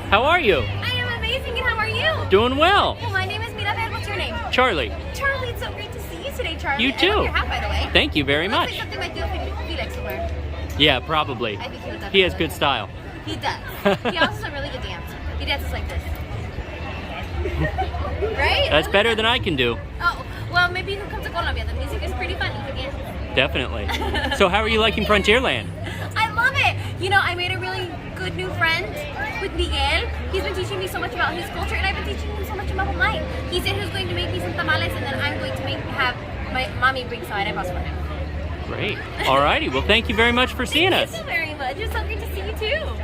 How are you? I am amazing, and how are you? Doing well. Well, my name is Mirabel. What's your name? Charlie. Charlie, it's so great to see you today, Charlie. You too. I love your hat, by the way. Thank you very Looks much. like something my Felix would wear. Yeah, probably. I think he would He has definitely. good style. He does. He also has a really good dance. He dances like this. Right? That's better than I can do. Oh, well, maybe you can come to Colombia. The music is pretty fun. You can dance. Definitely. So how are you liking Frontierland? I love it. You know, I made a really good new friend with Miguel. He's been teaching me so much about his culture, and I've been teaching him so much about mine. He said he was going to make me some tamales, and then I'm going to have my mommy bring some arepas for him. Great. Alrighty. Well, thank you very much for seeing us. Thank you very much. It's so great to see you too.